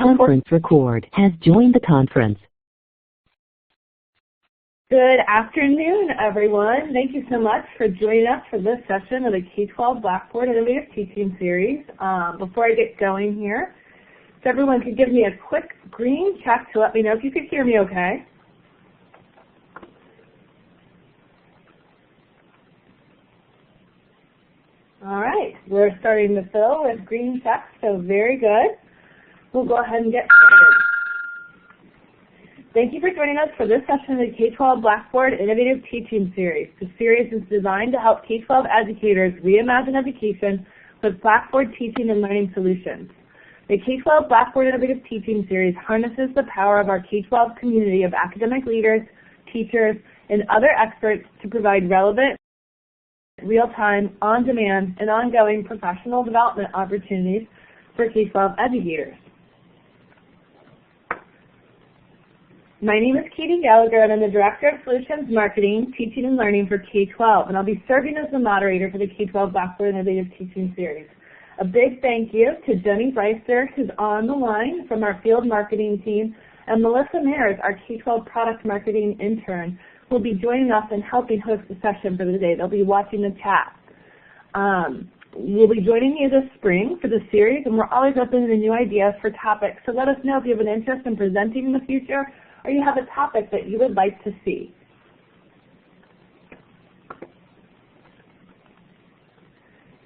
Conference record has joined the conference. Good afternoon, everyone. Thank you so much for joining us for this session of the K-12 Blackboard Innovative Teaching Series. Before I get going here, if everyone could give me a quick green check to let me know if you could hear me okay. All right, we're starting to fill with green checks, so very good. We'll go ahead and get started. Thank you for joining us for this session of the K-12 Blackboard Innovative Teaching Series. The series is designed to help K-12 educators reimagine education with Blackboard teaching and learning solutions. The K-12 Blackboard Innovative Teaching Series harnesses the power of our K-12 community of academic leaders, teachers, and other experts to provide relevant, real-time, on-demand, and ongoing professional development opportunities for K-12 educators. My name is Katie Gallagher, and I'm the Director of Solutions Marketing, Teaching and Learning for K-12, and I'll be serving as the moderator for the K-12 Blackboard Innovative Teaching Series. A big thank you to Jenny Breister, who's on the line from our field marketing team, and Melissa Mares, our K-12 product marketing intern, who will be joining us and helping host the session for the day. They'll be watching the chat. We'll be joining you this spring for the series, and we're always open to new ideas for topics, so let us know if you have an interest in presenting in the future or you have a topic that you would like to see.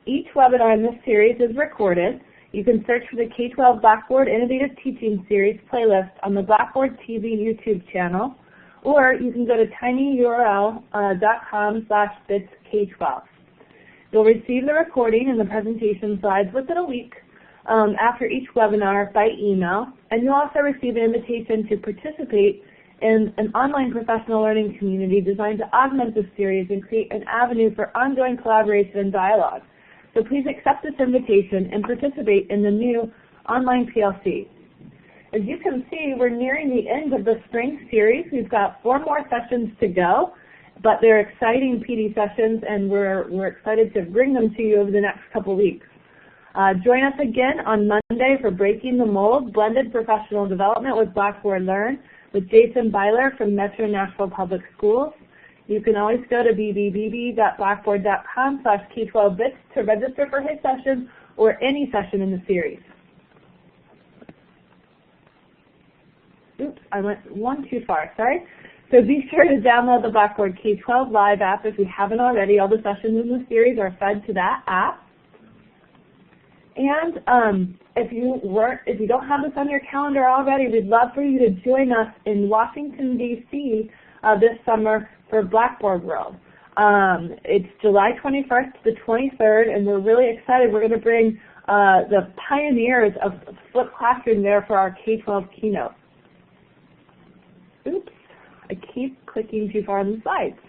Each webinar in this series is recorded. You can search for the K-12 Blackboard Innovative Teaching Series playlist on the Blackboard TV YouTube channel, or you can go to tinyurl.com/bitsK12. You'll receive the recording and the presentation slides within a week after each webinar by email, and you'll also receive an invitation to participate in an online professional learning community designed to augment this series and create an avenue for ongoing collaboration and dialogue. So please accept this invitation and participate in the new online PLC. As you can see, we're nearing the end of the spring series. We've got 4 more sessions to go, but they're exciting PD sessions, and we're excited to bring them to you over the next couple weeks. Join us again on Monday for Breaking the Mold, Blended Professional Development with Blackboard Learn with Jason Byler from Metro Nashville Public Schools. You can always go to bb.blackboard.com/K12bits to register for his session or any session in the series. Oops, I went one too far, sorry. So be sure to download the Blackboard K-12 Live app if you haven't already. All the sessions in the series are fed to that app. And if you don't have this on your calendar already, we'd love for you to join us in Washington, D.C. This summer for Blackboard World. It's July 21st to the 23rd, and we're really excited. We're going to bring the pioneers of flipped classroom there for our K-12 keynote. Oops, I keep clicking too far on the slides.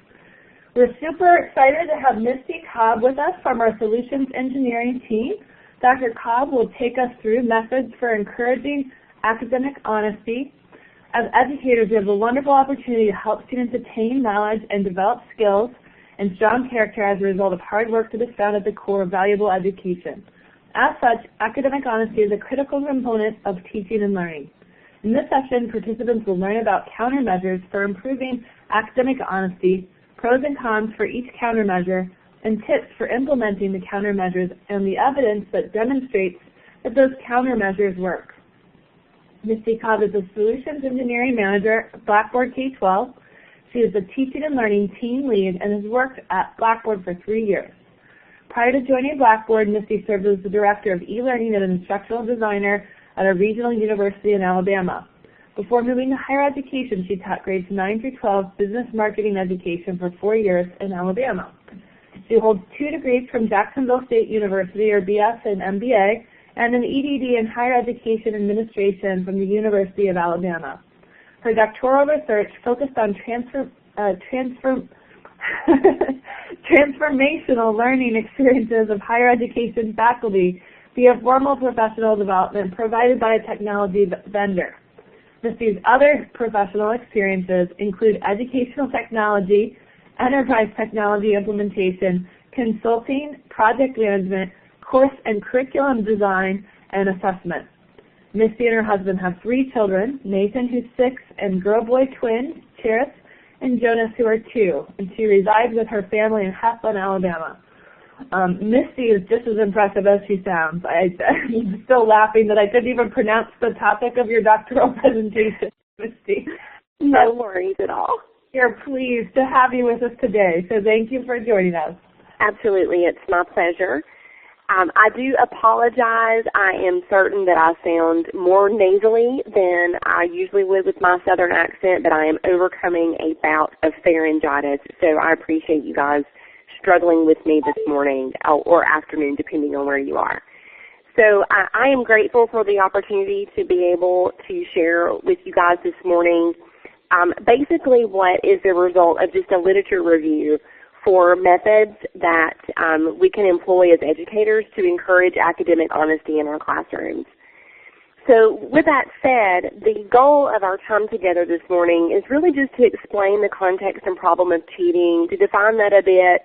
We're super excited to have Misty Cobb with us from our Solutions Engineering team. Dr. Cobb will take us through methods for encouraging academic honesty. As educators, we have the wonderful opportunity to help students attain knowledge and develop skills and strong character as a result of hard work that is found at the core of valuable education. As such, academic honesty is a critical component of teaching and learning. In this session, participants will learn about countermeasures for improving academic honesty, pros and cons for each countermeasure, and tips for implementing the countermeasures and the evidence that demonstrates that those countermeasures work. Misty Cobb is a Solutions Engineering Manager at Blackboard K-12. She is the Teaching and Learning Team Lead and has worked at Blackboard for 3 years. Prior to joining Blackboard, Misty served as the Director of E-Learning and an Instructional Designer at a regional university in Alabama. Before moving to higher education, she taught grades 9 through 12 business marketing education for 4 years in Alabama. She holds 2 degrees from Jacksonville State University, or BS and MBA, and an EDD in Higher Education Administration from the University of Alabama. Her doctoral research focused on transformational learning experiences of higher education faculty via formal professional development provided by a technology vendor. Misty's other professional experiences include educational technology, enterprise technology implementation, consulting, project management, course and curriculum design, and assessment. Misty and her husband have 3 children, Nathan, who's 6, and girl-boy twins, Cherith and Jonas, who are 2, and she resides with her family in Heflin, Alabama. Misty is just as impressive as she sounds. I'm still laughing that I couldn't even pronounce the topic of your doctoral presentation, Misty. No worries at all. We're pleased to have you with us today, so thank you for joining us. Absolutely, it's my pleasure. I do apologize. I am certain that I sound more nasally than I usually would with my southern accent, but I am overcoming a bout of pharyngitis, so I appreciate you guys struggling with me this morning or afternoon, depending on where you are. So I am grateful for the opportunity to be able to share with you guys this morning basically what is the result of just a literature review for methods that we can employ as educators to encourage academic honesty in our classrooms. So with that said, the goal of our time together this morning is really just to explain the context and problem of cheating, to define that a bit,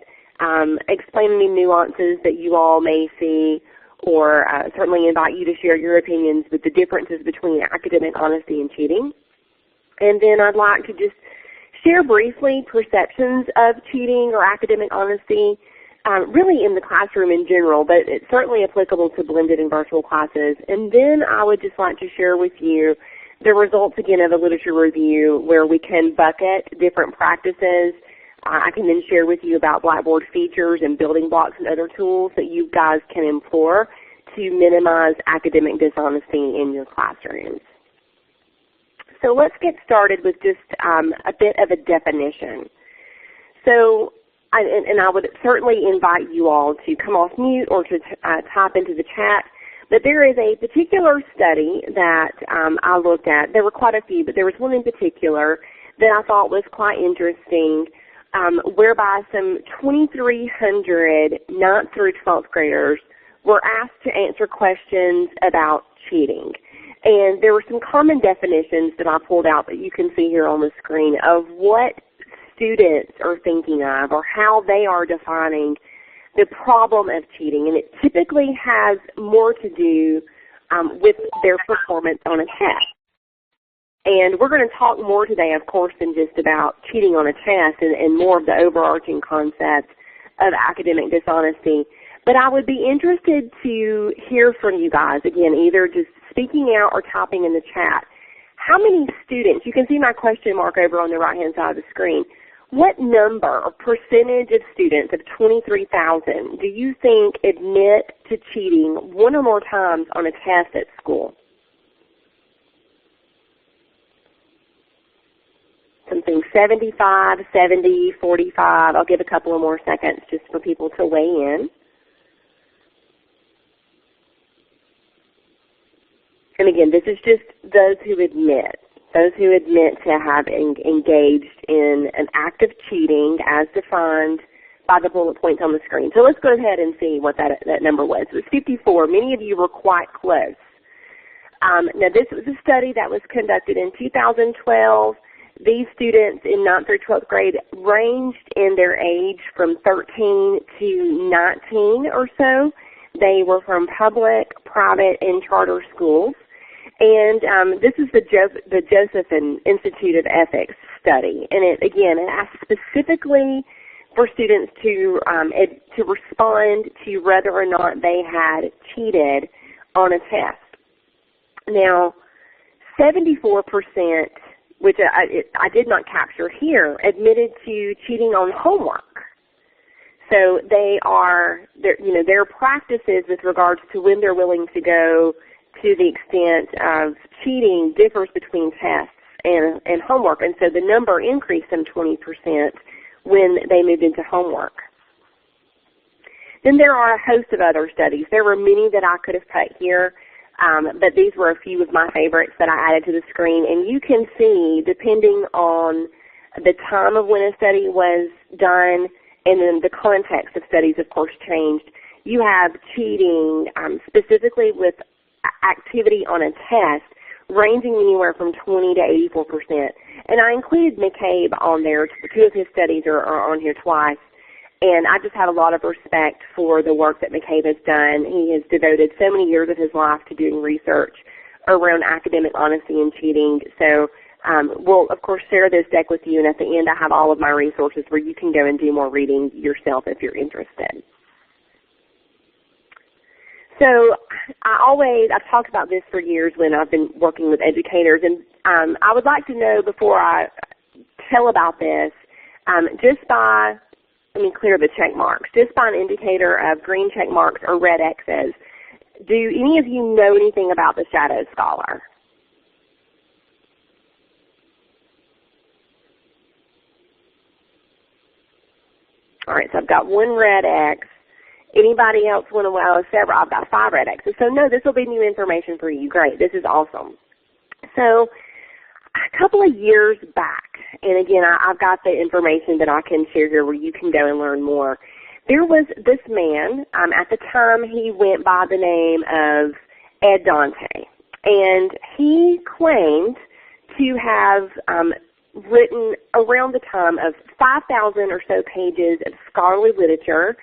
explain any nuances that you all may see, or certainly invite you to share your opinions with the differences between academic honesty and cheating. And then I'd like to just share briefly perceptions of cheating or academic honesty, really in the classroom in general, but it's certainly applicable to blended and virtual classes. And then I would just like to share with you the results, again, of a literature review where we can bucket different practices. I can then share with you about Blackboard features and building blocks and other tools that you guys can employ to minimize academic dishonesty in your classrooms. So let's get started with just a bit of a definition. So, and I would certainly invite you all to come off mute or to type into the chat, but there is a particular study that I looked at. There were quite a few, but there was one in particular that I thought was quite interesting, whereby some 2,300 9th through 12th graders were asked to answer questions about cheating. And there were some common definitions that I pulled out that you can see here on the screen of what students are thinking of or how they are defining the problem of cheating. And it typically has more to do with their performance on a test. And we're going to talk more today, of course, than just about cheating on a test and more of the overarching concept of academic dishonesty. But I would be interested to hear from you guys, again, either just speaking out or typing in the chat. How many students, you can see my question mark over on the right-hand side of the screen, what number or percentage of students of 23,000 do you think admit to cheating one or more times on a test at school? Something 75, 70, 45. I'll give a couple of more seconds just for people to weigh in. And again, this is just those who admit to have engaged in an act of cheating as defined by the bullet points on the screen. So let's go ahead and see what that number was. It was 54. Many of you were quite close. Now, this was a study that was conducted in 2012. These students in 9th through 12th grade ranged in their age from 13 to 19 or so. They were from public, private, and charter schools. And this is the Josephson Institute of Ethics study. And it asks specifically for students to respond to whether or not they had cheated on a test. Now, 74%, which I did not capture here, admitted to cheating on homework. So their practices with regards to when they're willing to go to the extent of cheating differs between tests and homework. And so the number increased some 20% when they moved into homework. Then there are a host of other studies. There were many that I could have put here, but these were a few of my favorites that I added to the screen. And you can see, depending on the time of when a study was done and then the context of studies, of course, changed, you have cheating specifically with activity on a test ranging anywhere from 20 to 84%. And I included McCabe on there. Two of his studies are on here twice. And I just have a lot of respect for the work that McCabe has done. He has devoted so many years of his life to doing research around academic honesty and cheating. So we'll, of course, share this deck with you, and at the end I have all of my resources where you can go and do more reading yourself if you're interested. So I've talked about this for years when I've been working with educators, and I would like to know before I tell about this, just by, let me clear the check marks, just by an indicator of green check marks or red X's, do any of you know anything about the Shadow Scholar? All right, so I've got one red X. Anybody else want to, well, several, I've got 5 red X's. So no, this will be new information for you. Great, this is awesome. So a couple of years back, and again, I've got the information that I can share here where you can go and learn more. There was this man, at the time he went by the name of Ed Dante, and he claimed to have written around the time of 5,000 or so pages of scholarly literature.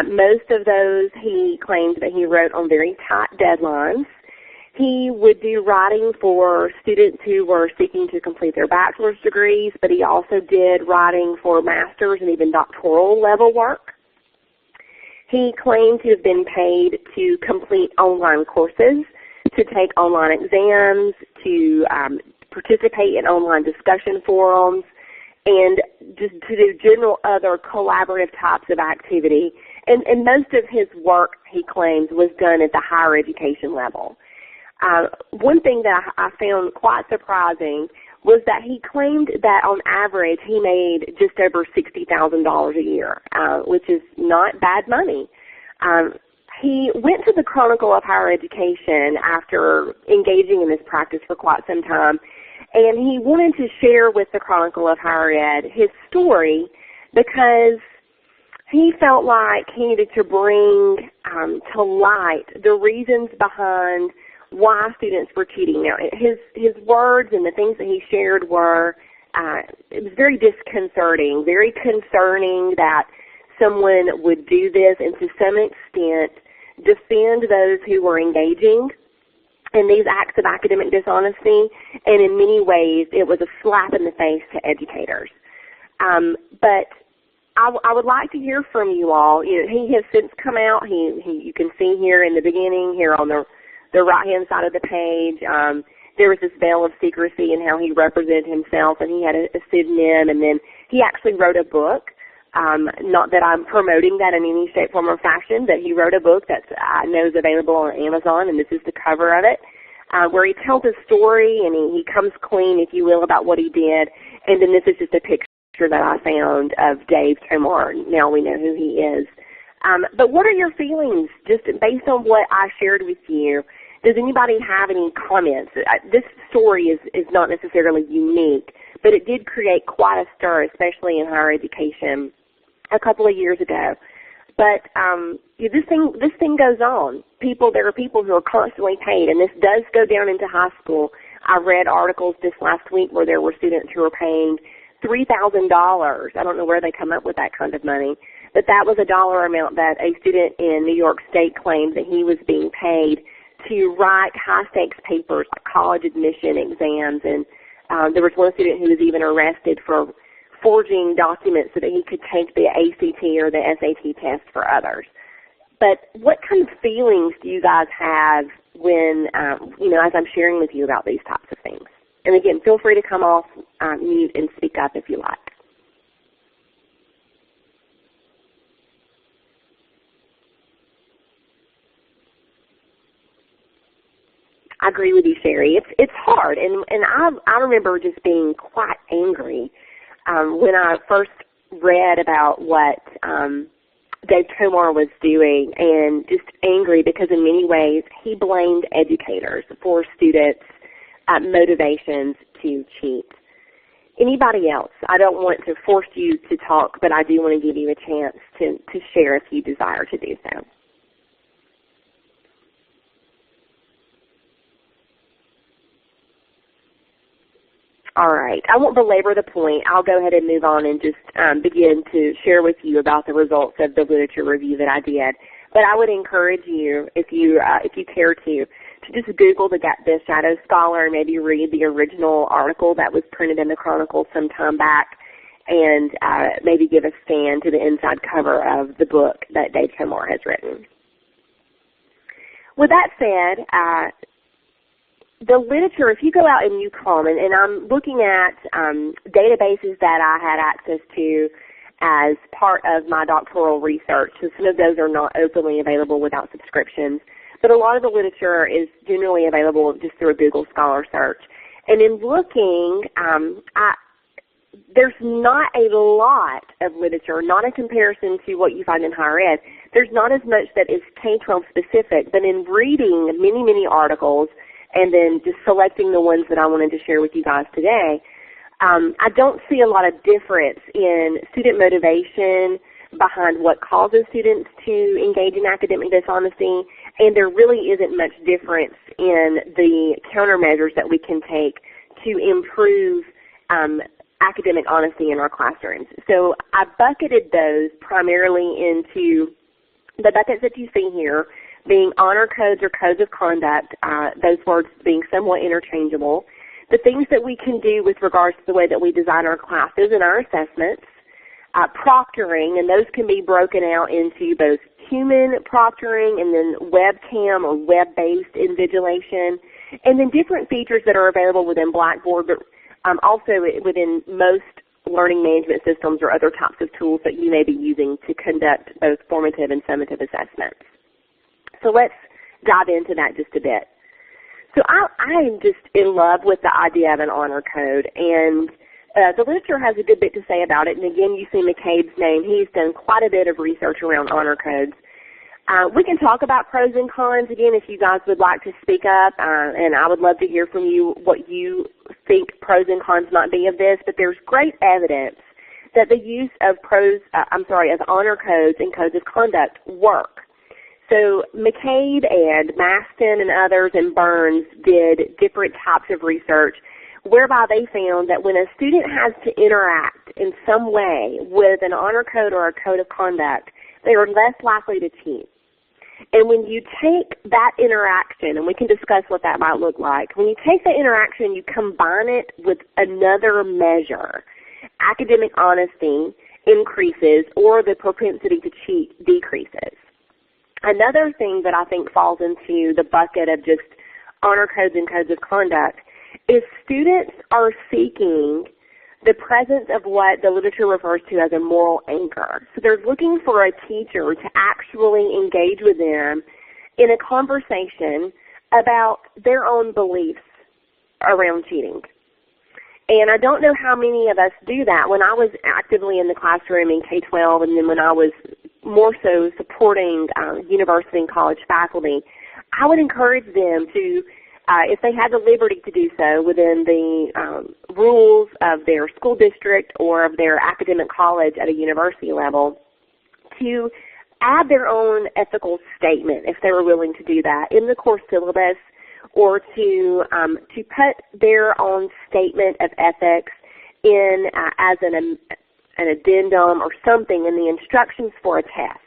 Most of those he claimed that he wrote on very tight deadlines. He would do writing for students who were seeking to complete their bachelor's degrees, but he also did writing for master's and even doctoral level work. He claimed to have been paid to complete online courses, to take online exams, to participate in online discussion forums, and just to do general other collaborative types of activity. And most of his work, he claims, was done at the higher education level. One thing that I found quite surprising was that he claimed that on average he made just over $60,000 a year, which is not bad money. He went to the Chronicle of Higher Education after engaging in this practice for quite some time, and he wanted to share with the Chronicle of Higher Ed his story because he felt like he needed to bring to light the reasons behind why students were cheating. Now, his words and the things that he shared were, it was very disconcerting, very concerning that someone would do this and to some extent defend those who were engaging in these acts of academic dishonesty, and in many ways it was a slap in the face to educators. But I would like to hear from you all. You know, he has since come out. You can see here in the beginning, here on the right-hand side of the page, there was this veil of secrecy in how he represented himself, and he had a pseudonym, and then he actually wrote a book. Not that I'm promoting that in any shape, form, or fashion, but he wrote a book that I know is available on Amazon, and this is the cover of it, where he tells his story, and he comes clean, if you will, about what he did, and then this is just a picture that I found of Dave Tomar. Now we know who he is. But what are your feelings, just based on what I shared with you? Does anybody have any comments? This story is not necessarily unique, but it did create quite a stir, especially in higher education a couple of years ago. But this thing goes on. There are people who are constantly paid, and this does go down into high school. I read articles this last week where there were students who were paying $3,000. I don't know where they come up with that kind of money, but that was a dollar amount that a student in New York State claimed that he was being paid to write high-stakes papers like college admission exams, and there was one student who was even arrested for forging documents so that he could take the ACT or the SAT test for others. But what kind of feelings do you guys have when, as I'm sharing with you about these types of things? And again, feel free to come off mute and speak up if you like. I agree with you, Sherry. It's hard, and I remember just being quite angry when I first read about what Dave Tomar was doing, and just angry because in many ways he blamed educators for students' motivations to cheat. Anybody else? I don't want to force you to talk, but I do want to give you a chance to share if you desire to do so. All right. I won't belabor the point. I'll go ahead and move on and just begin to share with you about the results of the literature review that I did. But I would encourage you, if you care to should just Google the Shadow Scholar and maybe read the original article that was printed in the Chronicle some time back, and maybe give a scan to the inside cover of the book that Dave Tomar has written. With that said, the literature, if you go out in UCommon, and I'm looking at databases that I had access to as part of my doctoral research, so some of those are not openly available without subscriptions, but a lot of the literature is generally available just through a Google Scholar search. And in looking, there's not a lot of literature, not in comparison to what you find in higher ed. There's not as much that is K-12 specific, but in reading many, many articles and then just selecting the ones that I wanted to share with you guys today, I don't see a lot of difference in student motivation behind what causes students to engage in academic dishonesty, and there really isn't much difference in the countermeasures that we can take to improve academic honesty in our classrooms. So I bucketed those primarily into the buckets that you see here, being honor codes or codes of conduct, those words being somewhat interchangeable, the things that we can do with regards to the way that we design our classes and our assessments, proctoring, and those can be broken out into both human proctoring and then webcam or web-based invigilation, and then different features that are available within Blackboard, but also within most learning management systems or other types of tools that you may be using to conduct both formative and summative assessments. So let's dive into that just a bit. So I am just in love with the idea of an honor code, and the literature has a good bit to say about it. And again, you see McCabe's name. He's done quite a bit of research around honor codes. We can talk about pros and cons again if you guys would like to speak up, and I would love to hear from you what you think pros and cons might be of this. But there's great evidence that the use of of honor codes and codes of conduct work. So McCabe and Maston and others and Burns did different types of research whereby they found that when a student has to interact in some way with an honor code or a code of conduct, they are less likely to cheat. And when you take that interaction, and we can discuss what that might look like, when you take that interaction, you combine it with another measure, academic honesty increases or the propensity to cheat decreases. Another thing that I think falls into the bucket of just honor codes and codes of conduct is students are seeking the presence of what the literature refers to as a moral anchor. So they're looking for a teacher to actually engage with them in a conversation about their own beliefs around cheating. And I don't know how many of us do that. When I was actively in the classroom in K-12 and then when I was more so supporting university and college faculty, I would encourage them to, if they had the liberty to do so within the rules of their school district or of their academic college at a university level, to add their own ethical statement, if they were willing to do that, in the course syllabus, or to put their own statement of ethics in as an addendum or something in the instructions for a test,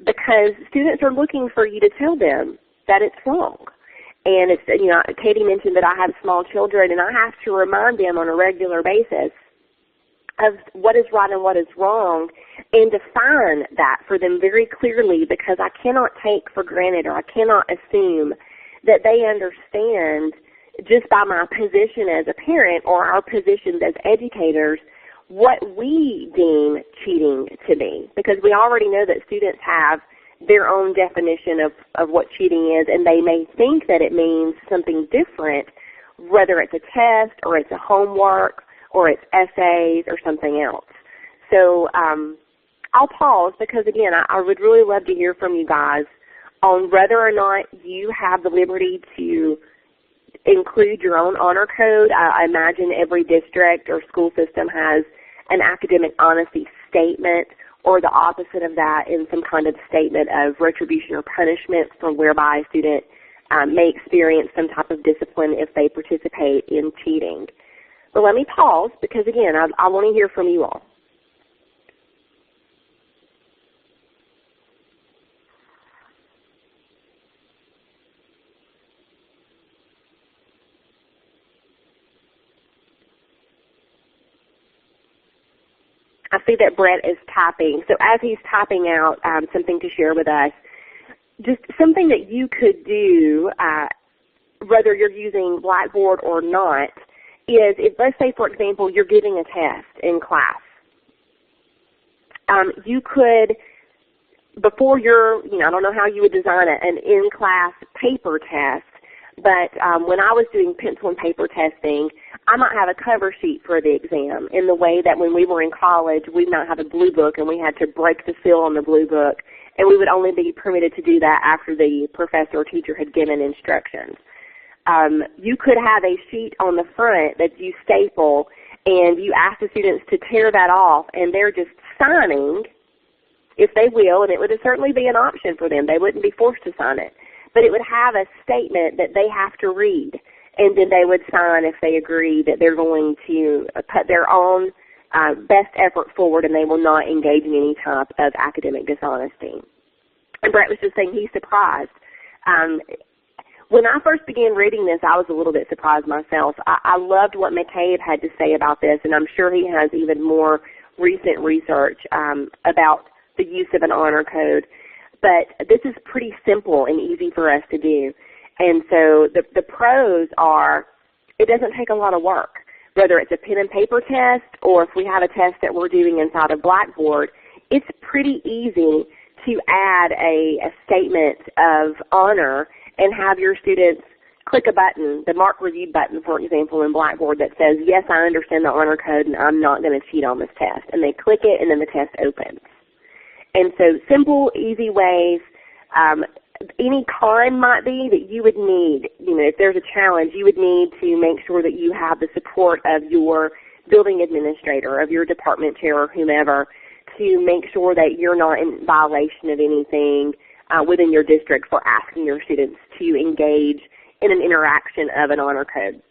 because students are looking for you to tell them that it's wrong. And it's, Katie mentioned that I have small children, and I have to remind them on a regular basis of what is right and what is wrong, and define that for them very clearly, because I cannot take for granted or I cannot assume that they understand just by my position as a parent or our positions as educators what we deem cheating to be, because we already know that students have their own definition of what cheating is, and they may think that it means something different, whether it's a test or it's a homework or it's essays or something else. So I'll pause because, again, I would really love to hear from you guys on whether or not you have the liberty to include your own honor code. I imagine every district or school system has an academic honesty statement, or the opposite of that in some kind of statement of retribution or punishment for whereby a student may experience some type of discipline if they participate in cheating. But let me pause because, again, I want to hear from you all. I see that Brett is typing. So as he's typing out something to share with us, just something that you could do, whether you're using Blackboard or not, is if, let's say, for example, you're giving a test in class. You could, before you're, I don't know how you would design an in-class paper test, but when I was doing pencil and paper testing, I might have a cover sheet for the exam in the way that when we were in college, we might have a blue book and we had to break the seal on the blue book, and we would only be permitted to do that after the professor or teacher had given instructions. You could have a sheet on the front that you staple, and you ask the students to tear that off, and they're just signing, if they will, and it would certainly be an option for them. They wouldn't be forced to sign it. But it would have a statement that they have to read, and then they would sign if they agree that they're going to put their own best effort forward and they will not engage in any type of academic dishonesty. And Brett was just saying he's surprised. When I first began reading this, I was a little bit surprised myself. I loved what McCabe had to say about this, and I'm sure he has even more recent research about the use of an honor code. But this is pretty simple and easy for us to do. And so the pros are it doesn't take a lot of work, whether it's a pen and paper test or if we have a test that we're doing inside of Blackboard. It's pretty easy to add a statement of honor and have your students click a button, the mark review button, for example, in Blackboard that says, yes, I understand the honor code and I'm not going to cheat on this test. And they click it and then the test opens. And so simple, easy ways. Any con might be that you would need, if there's a challenge, you would need to make sure that you have the support of your building administrator, of your department chair or whomever, to make sure that you're not in violation of anything within your district for asking your students to engage in an interaction of an honor code.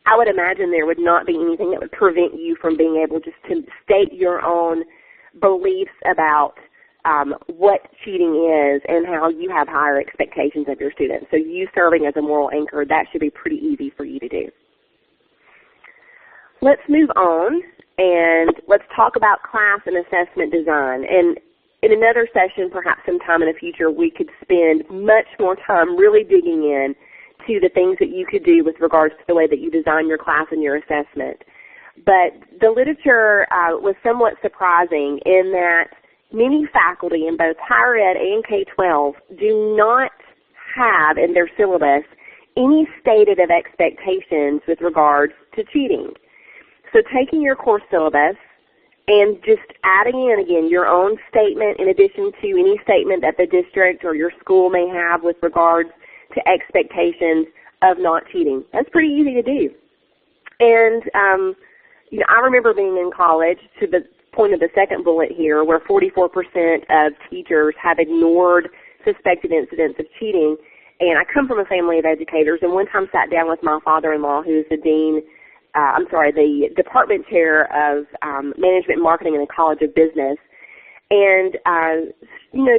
I would imagine there would not be anything that would prevent you from being able just to state your own beliefs about what cheating is and how you have higher expectations of your students. So you serving as a moral anchor, that should be pretty easy for you to do. Let's move on and let's talk about class and assessment design. And in another session, perhaps sometime in the future, we could spend much more time really digging in to the things that you could do with regards to the way that you design your class and your assessment. But the literature was somewhat surprising in that many faculty in both higher ed and K-12 do not have in their syllabus any stated of expectations with regards to cheating. So taking your course syllabus and just adding in, again, your own statement in addition to any statement that the district or your school may have with regards to expectations of not cheating. That's pretty easy to do. And, I remember being in college, to the point of the second bullet here, where 44% of teachers have ignored suspected incidents of cheating. And I come from a family of educators, and one time sat down with my father-in-law, who is the the department chair of management and marketing in the College of Business, and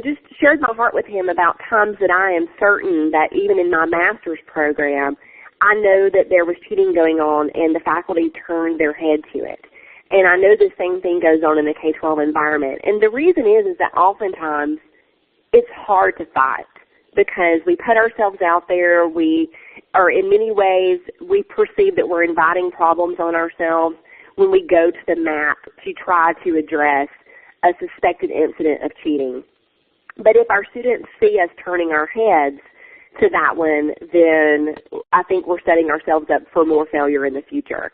just shared my heart with him about times that I am certain that even in my master's program, I know that there was cheating going on and the faculty turned their head to it. And I know the same thing goes on in the K-12 environment. And the reason is that oftentimes it's hard to fight because we put ourselves out there. We are, in many ways, we perceive that we're inviting problems on ourselves when we go to the mat to try to address a suspected incident of cheating. But if our students see us turning our heads to that one, then I think we're setting ourselves up for more failure in the future.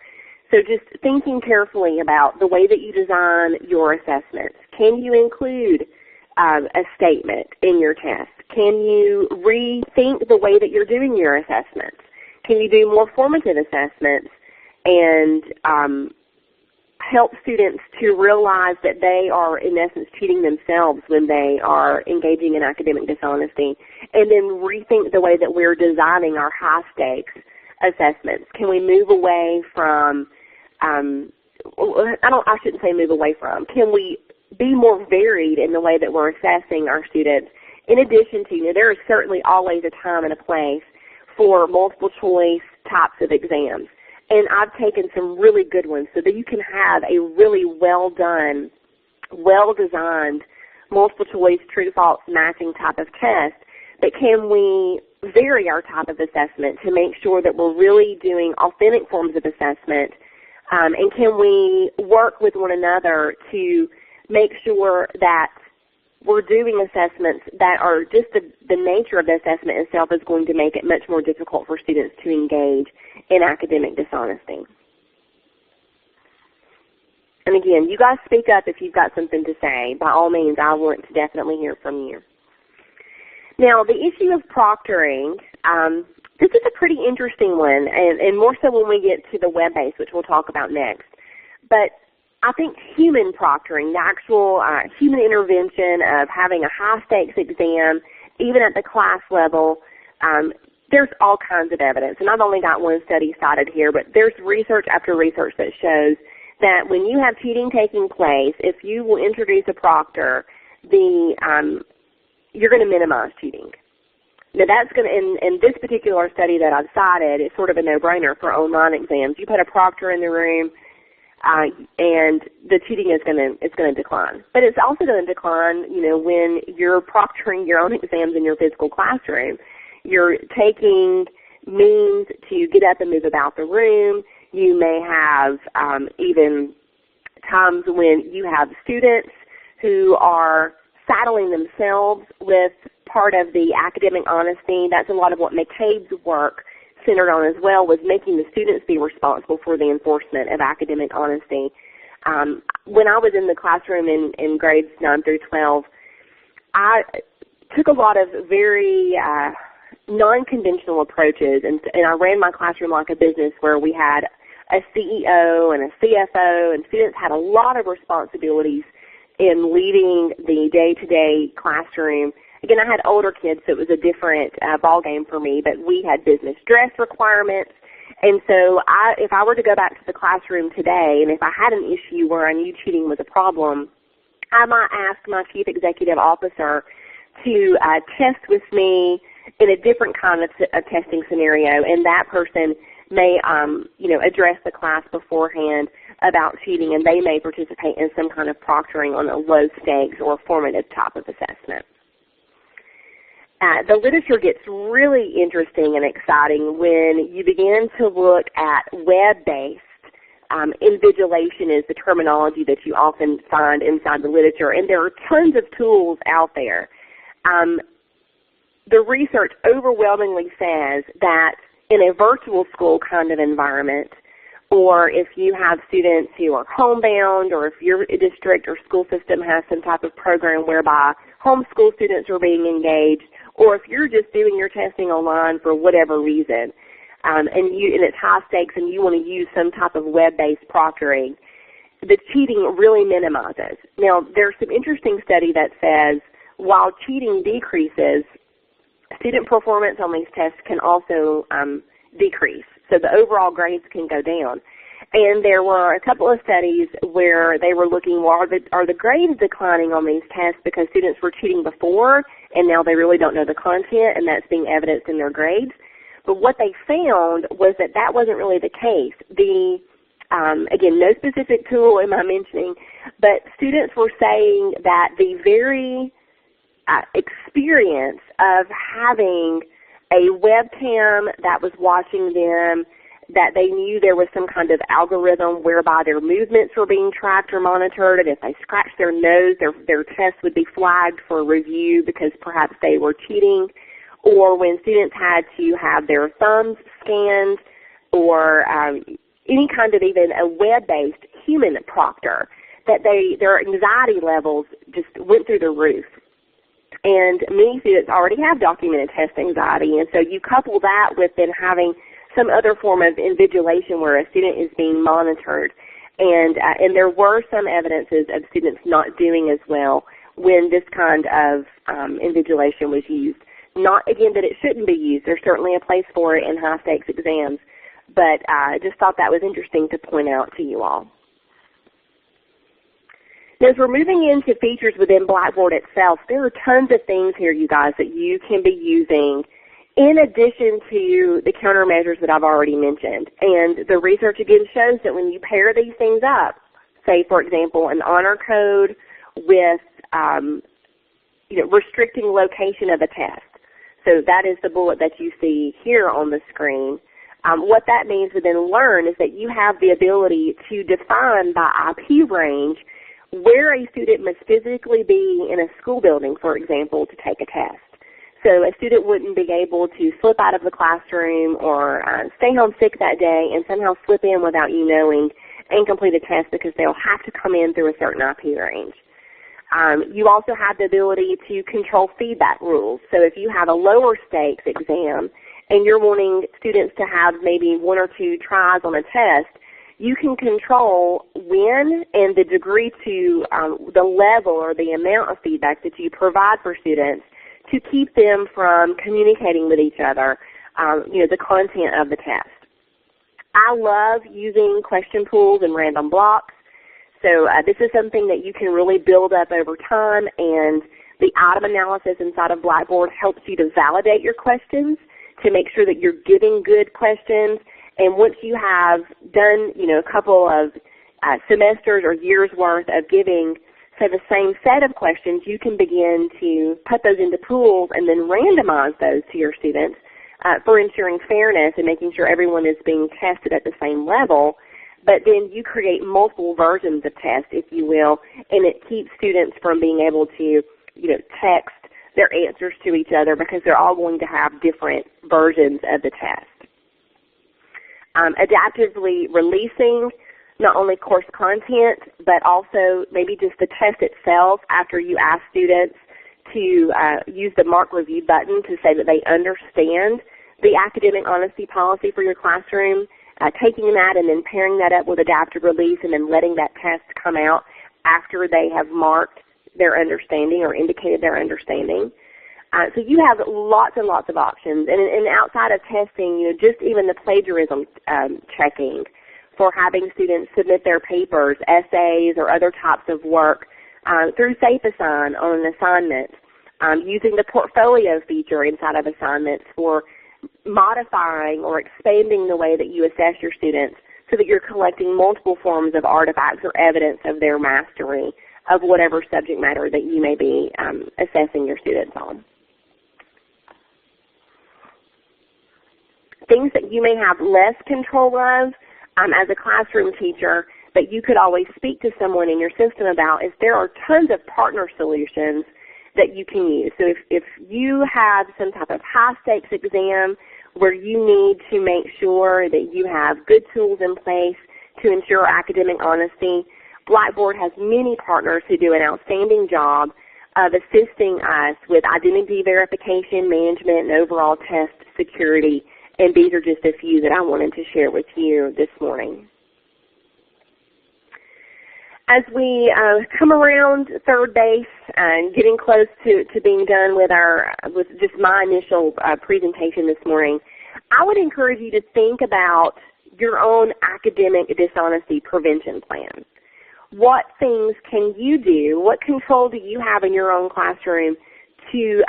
So just thinking carefully about the way that you design your assessments. Can you include a statement in your test? Can you rethink the way that you're doing your assessments? Can you do more formative assessments and help students to realize that they are, in essence, cheating themselves when they are engaging in academic dishonesty, and then rethink the way that we're designing our high-stakes assessments? Can we move away from, I shouldn't say move away from, can we be more varied in the way that we're assessing our students? In addition to, there is certainly always a time and a place for multiple choice types of exams. And I've taken some really good ones so that you can have a really well done well-designed multiple choice, true-false matching type of test, but can we vary our type of assessment to make sure that we're really doing authentic forms of assessment, and can we work with one another to make sure that we're doing assessments that are just the nature of the assessment itself is going to make it much more difficult for students to engage in academic dishonesty. And again, you guys speak up if you've got something to say. By all means, I want to definitely hear from you. Now, the issue of proctoring, this is a pretty interesting one, and more so when we get to the web-based, which we'll talk about next. But I think human proctoring, the actual human intervention of having a high-stakes exam, even at the class level, there's all kinds of evidence. And I've only got one study cited here, but there's research after research that shows that when you have cheating taking place, if you will introduce a proctor, you're going to minimize cheating. Now that's going to, in this particular study that I've cited, it's sort of a no-brainer for online exams. You put a proctor in the room, and the cheating is going to decline. But it's also going to decline, when you're proctoring your own exams in your physical classroom. You're taking means to get up and move about the room. You may have even times when you have students who are saddling themselves with part of the academic honesty. That's a lot of what McCabe's work centered on as well, was making the students be responsible for the enforcement of academic honesty. When I was in the classroom in grades 9 through 12, I took a lot of very non-conventional approaches, and I ran my classroom like a business where we had a CEO and a CFO, and students had a lot of responsibilities in leading the day-to-day classroom. Again, I had older kids, so it was a different ball game for me, but we had business dress requirements. And so if I were to go back to the classroom today, and if I had an issue where I knew cheating was a problem, I might ask my chief executive officer to test with me in a different kind of testing scenario, and that person may address the class beforehand about cheating, and they may participate in some kind of proctoring on a low stakes or formative type of assessment. The literature gets really interesting and exciting when you begin to look at web-based invigilation is the terminology that you often find inside the literature, and there are tons of tools out there. The research overwhelmingly says that in a virtual school kind of environment, or if you have students who are homebound, or if your district or school system has some type of program whereby homeschool students are being engaged, or if you're just doing your testing online for whatever reason, and it's high stakes and you want to use some type of web-based proctoring, the cheating really minimizes. Now, there's some interesting study that says while cheating decreases, student performance on these tests can also decrease. So the overall grades can go down. And there were a couple of studies where they were looking, well, are the grades declining on these tests because students were cheating before and now they really don't know the content, and that's being evidenced in their grades? But what they found was that that wasn't really the case. Again, no specific tool am I mentioning, but students were saying that the very experience of having a webcam that was watching them, that they knew there was some kind of algorithm whereby their movements were being tracked or monitored, and if they scratched their nose, their test would be flagged for review because perhaps they were cheating, or when students had to have their thumbs scanned, or any kind of even a web-based human proctor, that their anxiety levels just went through the roof. And many students already have documented test anxiety, and so you couple that with then having some other form of invigilation where a student is being monitored, and there were some evidences of students not doing as well when this kind of invigilation was used. Not, again, that it shouldn't be used. There's certainly a place for it in high-stakes exams, but I just thought that was interesting to point out to you all. Now, as we're moving into features within Blackboard itself, there are tons of things here, you guys, that you can be using in addition to the countermeasures that I've already mentioned. And the research, again, shows that when you pair these things up, say, for example, an honor code with restricting location of a test. So that is the bullet that you see here on the screen. What that means within Learn is that you have the ability to define by IP range where a student must physically be in a school building, for example, to take a test. So a student wouldn't be able to slip out of the classroom or stay home sick that day and somehow slip in without you knowing and complete a test because they'll have to come in through a certain IP range. You also have the ability to control feedback rules. So if you have a lower stakes exam and you're wanting students to have maybe 1 or 2 tries on a test, you can control when and the degree to the level or the amount of feedback that you provide for students to keep them from communicating with each other, the content of the test. I love using question pools and random blocks. So this is something that you can really build up over time, and the item analysis inside of Blackboard helps you to validate your questions to make sure that you're giving good questions. And once you have done, a couple of semesters or years worth of giving, say, the same set of questions, you can begin to put those into pools and then randomize those to your students for ensuring fairness and making sure everyone is being tested at the same level. But then you create multiple versions of tests, if you will, and it keeps students from being able to, text their answers to each other because they're all going to have different versions of the test. Adaptively releasing not only course content, but also maybe just the test itself after you ask students to use the mark review button to say that they understand the academic honesty policy for your classroom, taking that and then pairing that up with adaptive release and then letting that test come out after they have marked their understanding or indicated their understanding. So you have lots and lots of options. And outside of testing, just even the plagiarism checking for having students submit their papers, essays, or other types of work through SafeAssign on an assignment, using the portfolio feature inside of assignments for modifying or expanding the way that you assess your students so that you're collecting multiple forms of artifacts or evidence of their mastery of whatever subject matter that you may be assessing your students on. Things that you may have less control of as a classroom teacher that you could always speak to someone in your system about is there are tons of partner solutions that you can use. So if you have some type of high-stakes exam where you need to make sure that you have good tools in place to ensure academic honesty, Blackboard has many partners who do an outstanding job of assisting us with identity verification, management, and overall test security. And these are just a few that I wanted to share with you this morning. As we come around third base and getting close to being done with just my initial presentation this morning, I would encourage you to think about your own academic dishonesty prevention plan. What things can you do? What control do you have in your own classroom to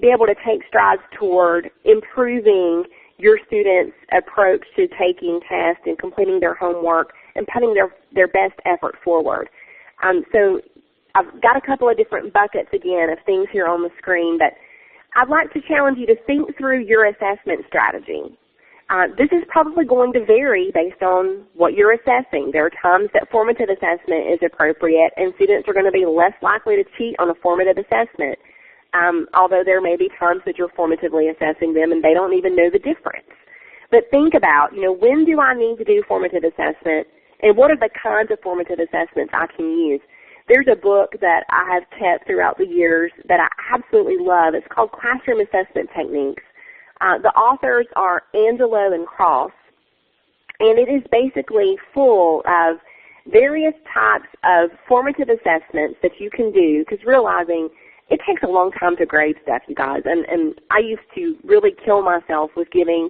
be able to take strides toward improving your students' approach to taking tests and completing their homework and putting their best effort forward? So I've got a couple of different buckets, again, of things here on the screen, but I'd like to challenge you to think through your assessment strategy. This is probably going to vary based on what you're assessing. There are times that formative assessment is appropriate, and students are going to be less likely to cheat on a formative assessment, although there may be times that you're formatively assessing them and they don't even know the difference. But think about, when do I need to do formative assessment, and what are the kinds of formative assessments I can use? There's a book that I have kept throughout the years that I absolutely love. It's called Classroom Assessment Techniques. The authors are Angelo and Cross, and it is basically full of various types of formative assessments that you can do, because realizing it takes a long time to grade stuff, you guys, and I used to really kill myself with giving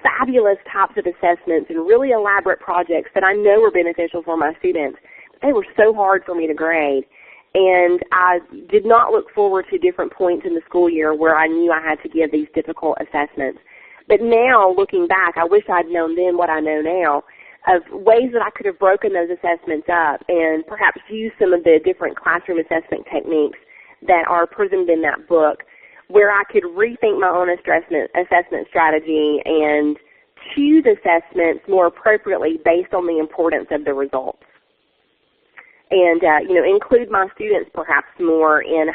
fabulous types of assessments and really elaborate projects that I know were beneficial for my students. They were so hard for me to grade, and I did not look forward to different points in the school year where I knew I had to give these difficult assessments. But now, looking back, I wish I'd known then what I know now, ways that I could have broken those assessments up and perhaps used some of the different classroom assessment techniques that are presented in that book, where I could rethink my own assessment strategy and choose assessments more appropriately based on the importance of the results. And, include my students perhaps more in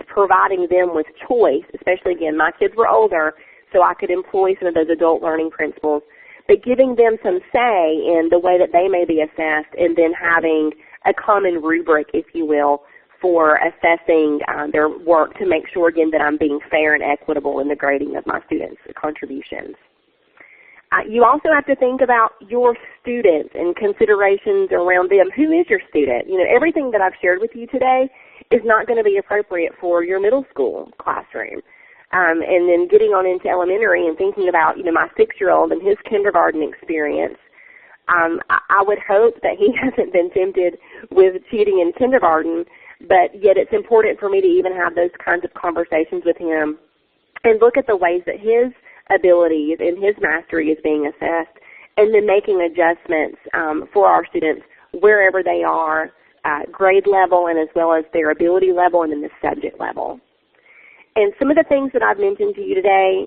providing them with choice, especially, again, my kids were older, so I could employ some of those adult learning principles, but giving them some say in the way that they may be assessed, and then having a common rubric, if you will, for assessing their work to make sure, again, that I'm being fair and equitable in the grading of my students' contributions. You also have to think about your students and considerations around them. Who is your student? Everything that I've shared with you today is not going to be appropriate for your middle school classroom. And then getting on into elementary and thinking about, my 6-year-old and his kindergarten experience, I would hope that he hasn't been tempted with cheating in kindergarten, but yet it's important for me to even have those kinds of conversations with him and look at the ways that his abilities and his mastery is being assessed, and then making adjustments for our students wherever they are, grade level and as well as their ability level and then the subject level. And some of the things that I've mentioned to you today,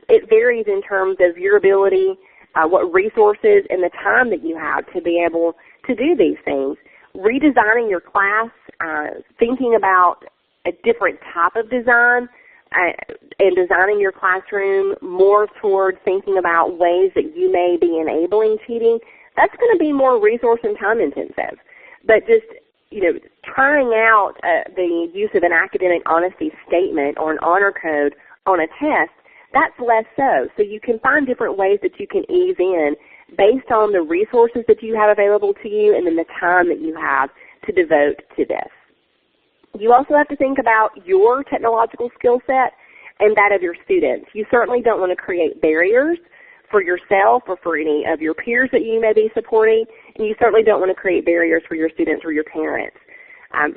it varies in terms of your ability, what resources and the time that you have to be able to do these things. Redesigning your class, thinking about a different type of design, and designing your classroom more towards thinking about ways that you may be enabling cheating, that's going to be more resource and time intensive. But just, trying out the use of an academic honesty statement or an honor code on a test, that's less so. So you can find different ways that you can ease in based on the resources that you have available to you and then the time that you have to devote to this. You also have to think about your technological skill set and that of your students. You certainly don't want to create barriers for yourself or for any of your peers that you may be supporting, and you certainly don't want to create barriers for your students or your parents.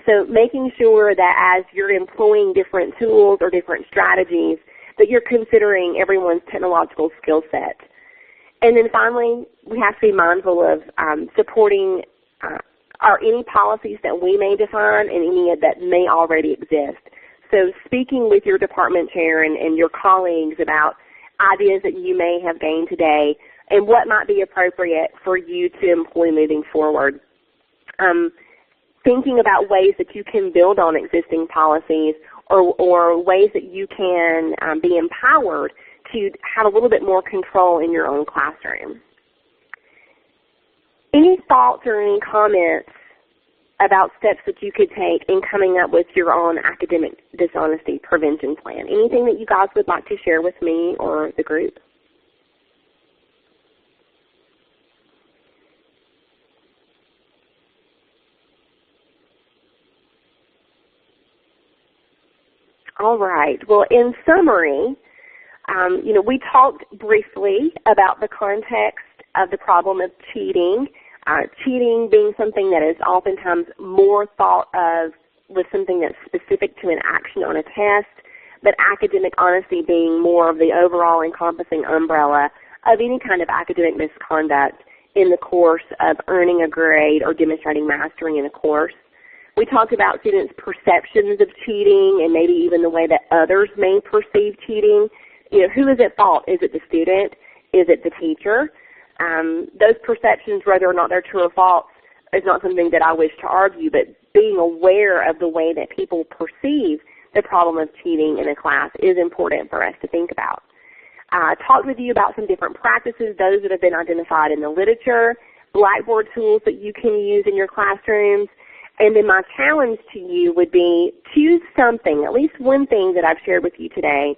So making sure that as you're employing different tools or different strategies, that you're considering everyone's technological skill set. And then finally, we have to be mindful of supporting any policies that we may define and any that may already exist. So speaking with your department chair and your colleagues about ideas that you may have gained today and what might be appropriate for you to employ moving forward. Thinking about ways that you can build on existing policies or ways that you can be empowered to have a little bit more control in your own classroom. Any thoughts or any comments about steps that you could take in coming up with your own academic dishonesty prevention plan? Anything that you guys would like to share with me or the group? All right. Well, in summary, we talked briefly about the context of the problem of cheating. Cheating being something that is oftentimes more thought of with something that's specific to an action on a test, but academic honesty being more of the overall encompassing umbrella of any kind of academic misconduct in the course of earning a grade or demonstrating mastery in a course. We talked about students' perceptions of cheating and maybe even the way that others may perceive cheating. Who is at fault? Is it the student? Is it the teacher? Those perceptions, whether or not they're true or false, is not something that I wish to argue, but being aware of the way that people perceive the problem of cheating in a class is important for us to think about. I talked with you about some different practices, those that have been identified in the literature, Blackboard tools that you can use in your classrooms, and then my challenge to you would be choose something, at least one thing that I've shared with you today,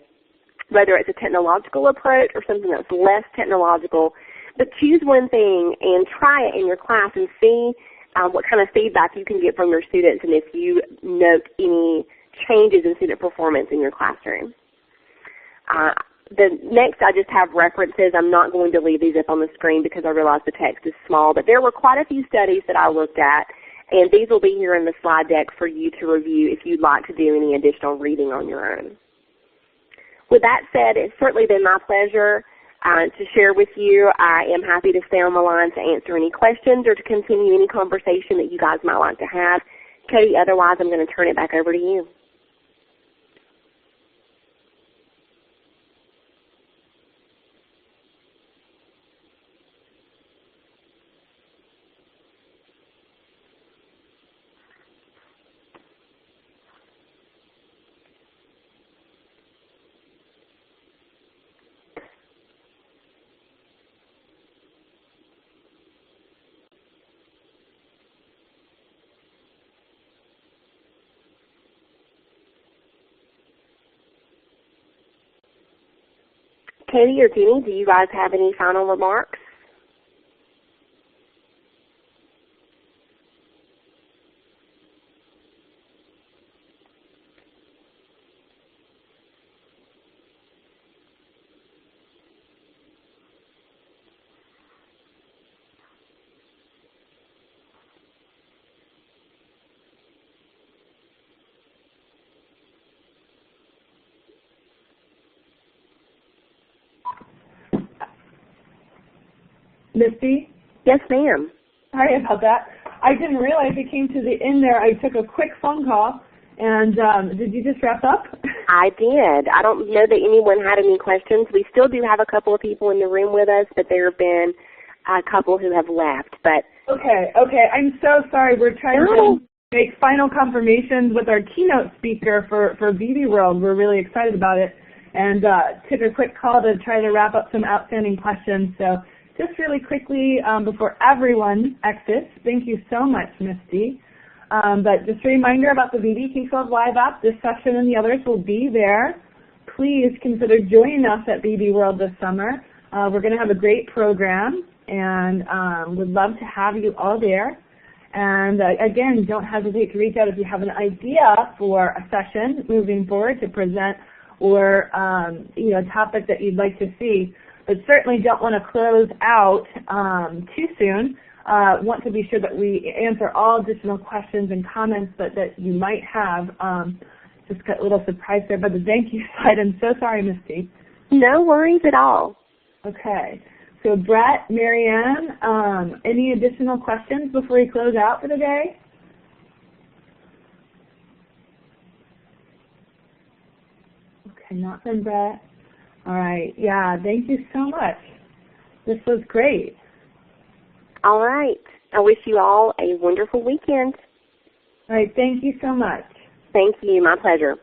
whether it's a technological approach or something that's less technological, but choose one thing and try it in your class and see what kind of feedback you can get from your students and if you note any changes in student performance in your classroom. The next, I just have references. I'm not going to leave these up on the screen because I realize the text is small, but there were quite a few studies that I looked at, and these will be here in the slide deck for you to review if you'd like to do any additional reading on your own. With that said, it's certainly been my pleasure to share with you. I am happy to stay on the line to answer any questions or to continue any conversation that you guys might like to have. Cody, otherwise I'm going to turn it back over to you. Katie or Jenny, do you guys have any final remarks? Misty? Yes, ma'am. Sorry about that. I didn't realize it came to the end there. I took a quick phone call, and did you just wrap up? I did. I don't know that anyone had any questions. We still do have a couple of people in the room with us, but there have been a couple who have left. But Okay. I'm so sorry. We're trying to make final confirmations with our keynote speaker for BB World. We're really excited about it, and took a quick call to try to wrap up some outstanding questions. So just really quickly before everyone exits, thank you so much, Misty. But just a reminder about the BB K-12 Live app. This session and the others will be there. Please consider joining us at BB World this summer. We're going to have a great program, and would love to have you all there. And again, don't hesitate to reach out if you have an idea for a session moving forward to present, or a topic that you'd like to see. But certainly don't want to close out too soon. Want to be sure that we answer all additional questions and comments that you might have. Just got a little surprise there by the thank you slide. I'm so sorry, Misty. no worries at all. Okay. So Brett, Marianne, any additional questions before we close out for the day? Okay, not from Brett. All right. Yeah, thank you so much. This was great. All right. I wish you all a wonderful weekend. All right. Thank you so much. Thank you. My pleasure.